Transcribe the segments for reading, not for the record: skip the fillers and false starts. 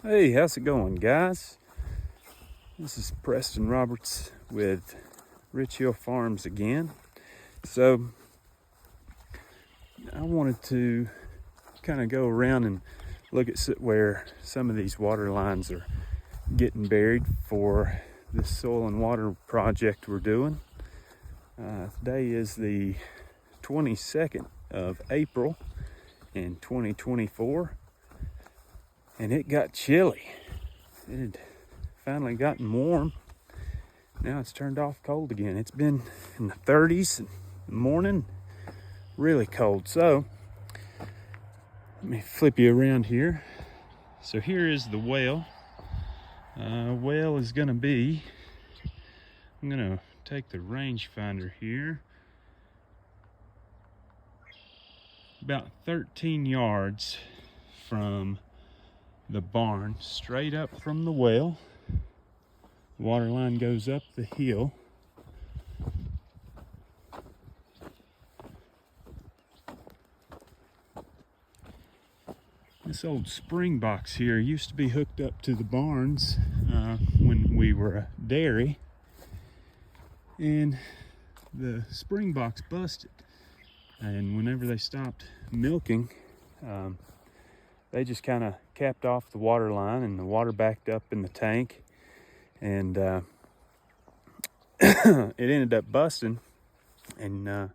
Hey, how's it going, guys? This is Preston Roberts with Rich Hill Farms again. So, I wanted to kind of go around and look at where some of these water lines are getting buried for this soil and water project we're doing. Today is the 22nd of April in 2024, and it got chilly. It had finally gotten warm. Now it's turned off cold again. It's been in the 30s in the morning, really cold. So let me flip you around here. So here is the well. Well is gonna be, I'm gonna take the rangefinder here, about 13 yards from the barn, straight up from the well. Water line goes up the hill. This old spring box here used to be hooked up to the barns when we were a dairy, and the spring box busted. And whenever they stopped milking, they just kind of capped off the water line, and the water backed up in the tank, and it ended up busting, and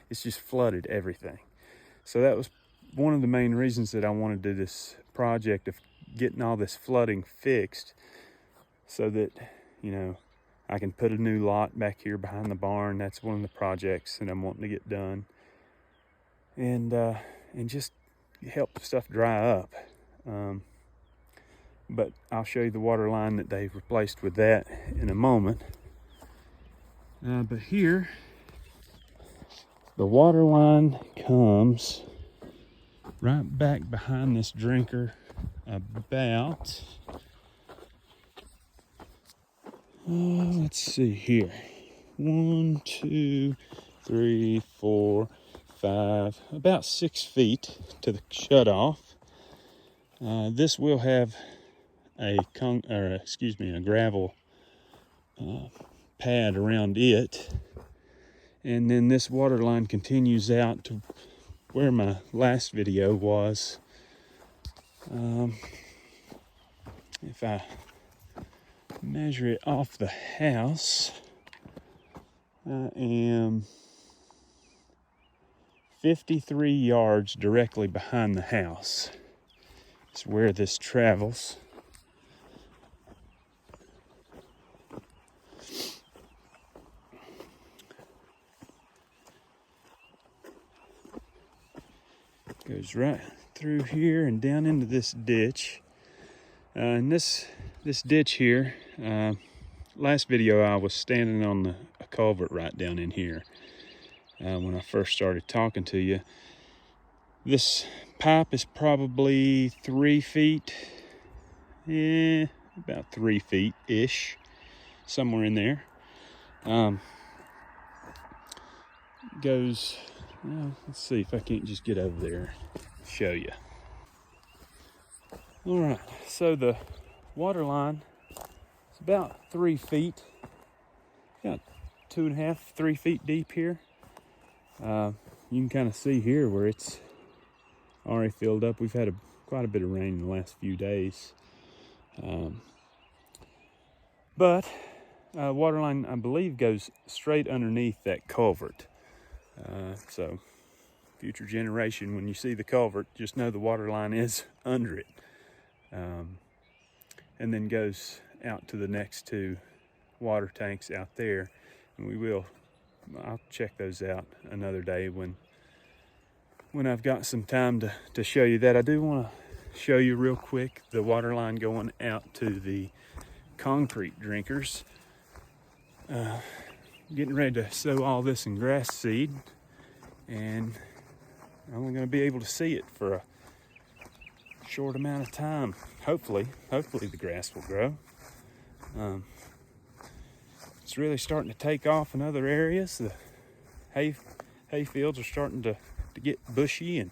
it's just flooded everything. So that was one of the main reasons that I wanted to do this project of getting all this flooding fixed, so that, you know, I can put a new lot back here behind the barn. That's one of the projects that I'm wanting to get done, and just help stuff dry up. But I'll show you the water line that they've replaced with that in a moment. But here, the water line comes right back behind this drinker, about, let's see here, 1, 2, 3, 4, 5, about 6 feet to the shutoff. This will have a gravel pad around it, and then this water line continues out to where my last video was. If I measure it off the house, I am 53 yards directly behind the house. It's where this travels. Goes right through here and down into this ditch. And this ditch here, last video I was standing on a culvert right down in here when I first started talking to you. This pipe is probably 3 feet, about 3 feet-ish, somewhere in there. Goes, let's see if I can't just get over there and show you. All right, so the water line is about 3 feet, about 2.5, 3 feet deep here. You can kind of see here where it's already filled up. We've had quite a bit of rain in the last few days. But water line, I believe, goes straight underneath that culvert. So future generation, when you see the culvert, just know the water line is under it. And then goes out to the next 2 water tanks out there. And I'll check those out another day when I've got some time to show you that. I do want to show you real quick the water line going out to the concrete drinkers. Getting ready to sow all this in grass seed, and I'm only going to be able to see it for a short amount of time. Hopefully the grass will grow. It's really starting to take off in other areas. The hay fields are starting to get bushy, and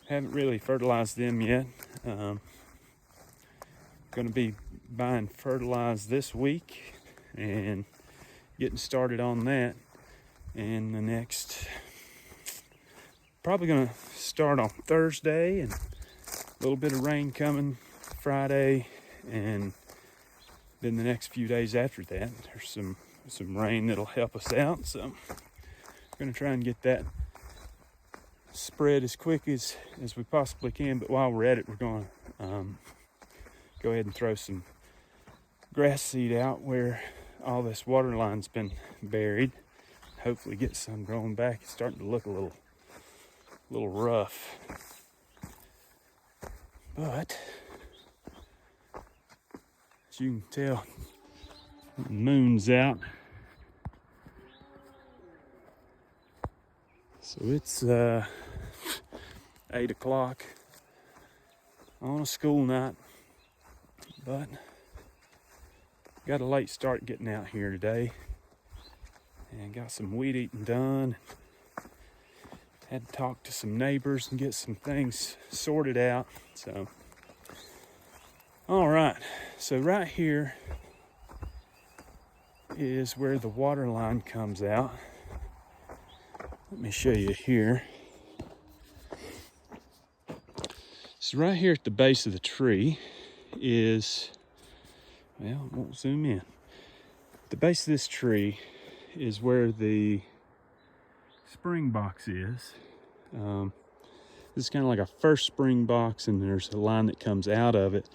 haven't really fertilized them yet. Going to be buying fertilizer this week and getting started on that. And the next, probably going to start on Thursday, and a little bit of rain coming Friday, and then the next few days after that, there's some rain that'll help us out. So I'm going to try and get that spread as quick as we possibly can. But while we're at it, we're going to go ahead and throw some grass seed out where all this water line's been buried. Hopefully get some growing back. It's starting to look a little rough. But as you can tell, the moon's out. So it's 8 o'clock on a school night, but got a late start getting out here today and got some weed eating done. Had to talk to some neighbors and get some things sorted out. So, all right. So right here is where the water line comes out. Let me show you here. So right here at the base of the tree is, well, I won't zoom in. The base of this tree is where the spring box is. This is kind of like a first spring box, and there's a line that comes out of it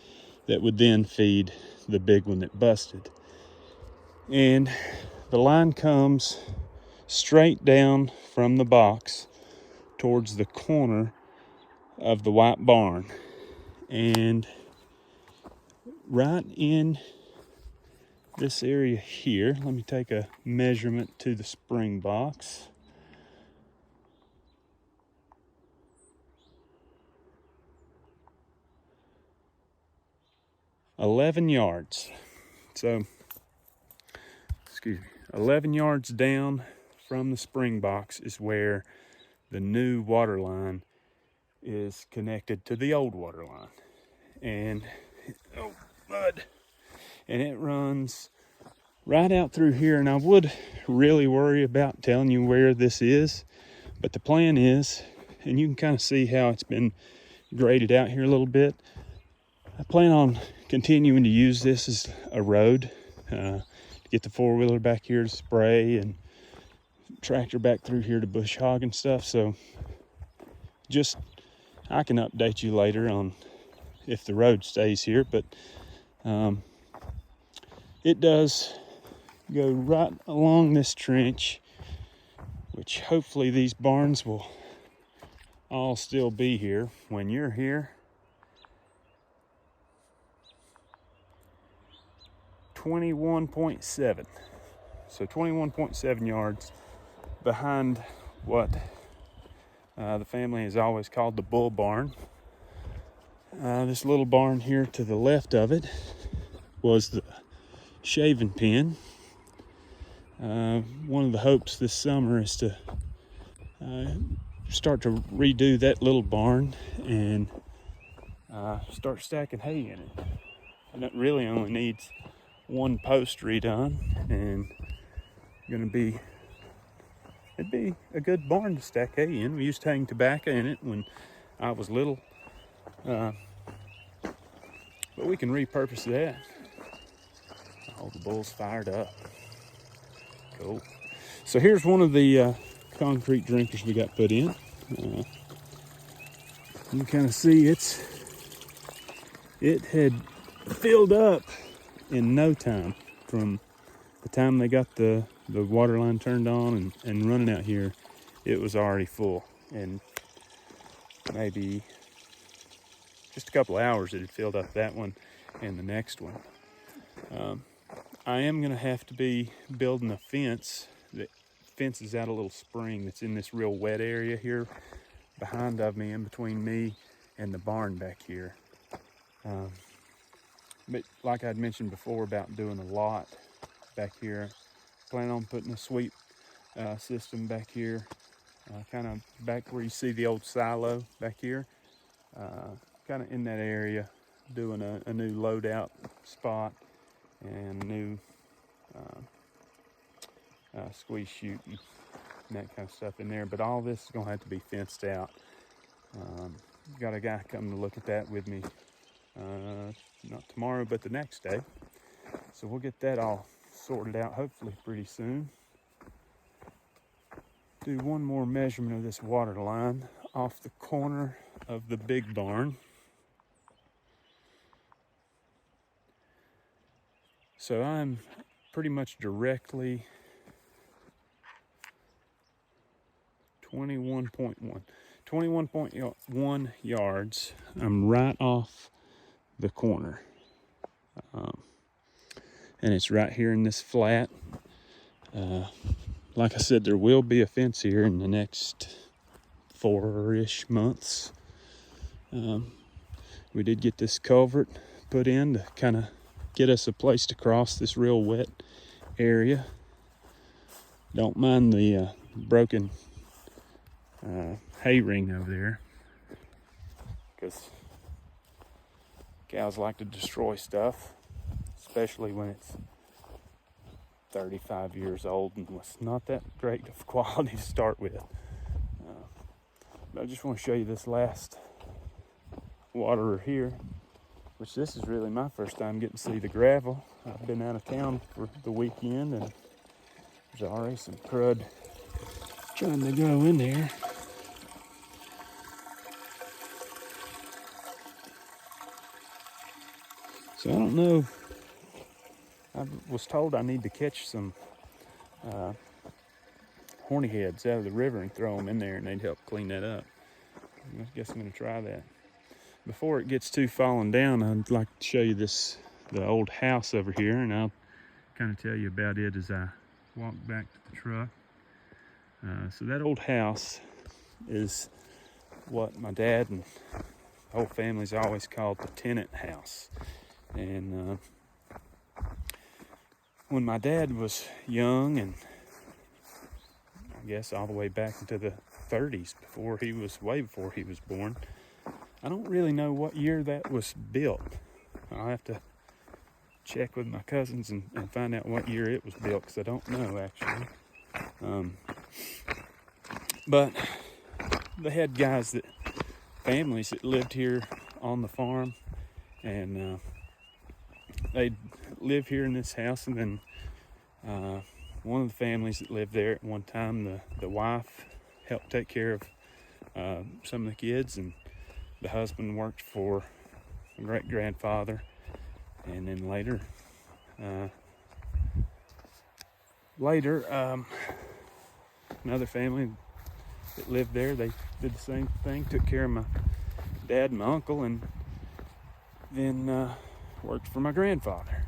that would then feed the big one that busted. And the line comes straight down from the box towards the corner of the white barn. And right in this area here, let me take a measurement to the spring box. "11 yards. So, 11 yards down from the spring box is where the new water line is connected to the old water line. And, oh, mud. And it runs right out through here. And I would really worry about telling you where this is, but the plan is, and you can kind of see how it's been graded out here a little bit. I plan on continuing to use this as a road, to get the four-wheeler back here to spray and tractor back through here to bush hog and stuff. So just, I can update you later on if the road stays here, but it does go right along this trench, which hopefully these barns will all still be here when you're here. 21.7. So 21.7 yards behind what the family has always called the bull barn. This little barn here to the left of it was the shaving pen. One of the hopes this summer is to start to redo that little barn and start stacking hay in it. And it really only needs one post redone, and it'd be a good barn to stack hay in. We used to hang tobacco in it when I was little, but we can repurpose that. Oh, the bull's fired up. Cool. So here's one of the concrete drinkers we got put in. You can kind of see it had filled up in no time. From the time they got the water line turned on and running out here, it was already full. And maybe just a couple of hours it had filled up that one and the next one. I am going to have to be building a fence that fences out a little spring that's in this real wet area here behind of me, in between me and the barn back here. But like I'd mentioned before about doing a lot back here, plan on putting a sweep system back here, kind of back where you see the old silo back here, kind of in that area. doing a new loadout spot and new squeeze chute and that kind of stuff in there. But all this is going to have to be fenced out. Got a guy coming to look at that with me, not tomorrow, but the next day. So we'll get that all sorted out hopefully pretty soon. Do one more measurement of this water line off the corner of the big barn. So I'm pretty much directly 21.1 yards. I'm right off the corner. And it's right here in this flat. Like I said, there will be a fence here in the next 4-ish months. We did get this culvert put in to kind of get us a place to cross this real wet area. Don't mind the broken hay ring over there, because cows like to destroy stuff, especially when it's 35 years old and was not that great of quality to start with. But I just want to show you this last waterer here, which this is really my first time getting to see the gravel. I've been out of town for the weekend, and there's already some crud trying to grow in there. So I don't know. I was told I need to catch some horny heads out of the river and throw them in there, and they'd help clean that up. I guess I'm going to try that. Before it gets too fallen down, I'd like to show you the old house over here, and I'll kind of tell you about it as I walk back to the truck. So that old house is what my dad and the whole family's always called the tenant house. And when my dad was young, and I guess all the way back into the 30s, way before he was born, I don't really know what year that was built. I'll have to check with my cousins and find out what year it was built, because I don't know actually. But they had families that lived here on the farm, and they'd live here in this house, and then one of the families that lived there at one time, the wife helped take care of some of the kids, and the husband worked for a great-grandfather. And then later, another family that lived there, they did the same thing, took care of my dad and my uncle, and then worked for my grandfather.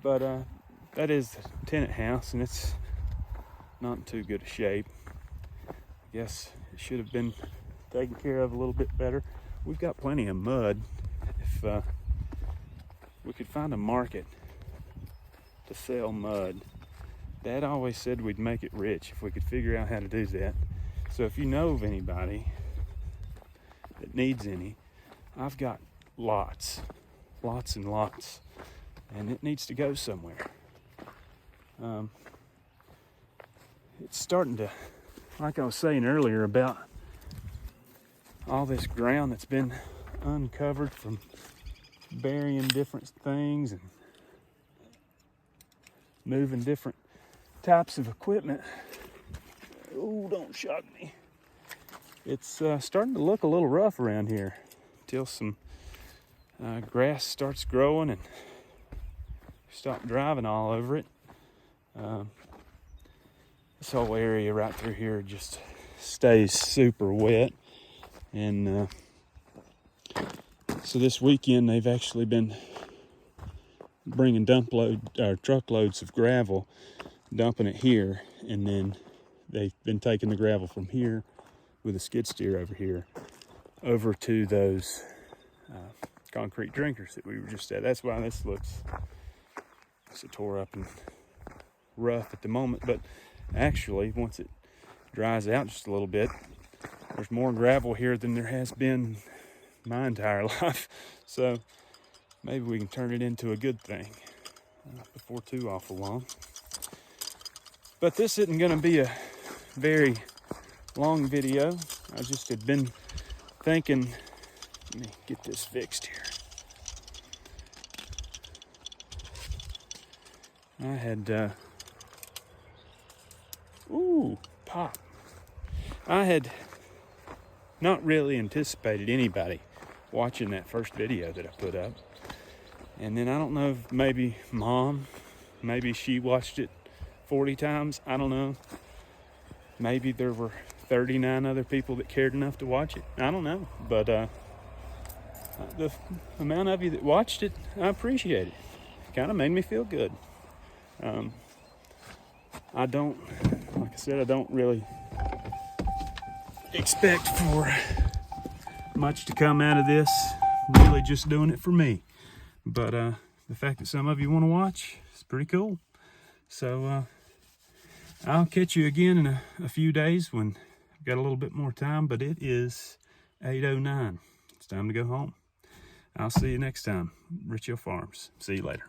But that is the tenant house, and it's not in too good a shape. I guess it should have been taken care of a little bit better. We've got plenty of mud. If we could find a market to sell mud, Dad always said we'd make it rich if we could figure out how to do that. So if you know of anybody that needs any, I've got lots and lots, and it needs to go somewhere. It's starting to, like I was saying earlier about all this ground that's been uncovered from burying different things and moving different types of equipment. Oh, don't shock me. It's starting to look a little rough around here until some grass starts growing and stop driving all over it. This whole area right through here just stays super wet. And so this weekend they've actually been bringing truckloads of gravel, dumping it here, and then they've been taking the gravel from here with a skid steer over here over to those concrete drinkers that we were just at. That's why this looks so tore up and rough at the moment. But actually, once it dries out just a little bit, there's more gravel here than there has been my entire life. So maybe we can turn it into a good thing before too awful long. But this isn't going to be a very long video. I just had been thinking, let me get this fixed here. I had, pop. I had not really anticipated anybody watching that first video that I put up. And then I don't know if maybe Mom, maybe she watched it 40 times. I don't know. Maybe there were 39 other people that cared enough to watch it. I don't know. But the amount of you that watched it, I appreciate it. It kind of made me feel good. I don't, like I said, I don't really expect for much to come out of this. I'm really just doing it for me. But the fact that some of you want to watch is pretty cool. So I'll catch you again in a few days when I've got a little bit more time, but it is 8:09. It's time to go home. I'll see you next time. Rich Hill Farms. See you later.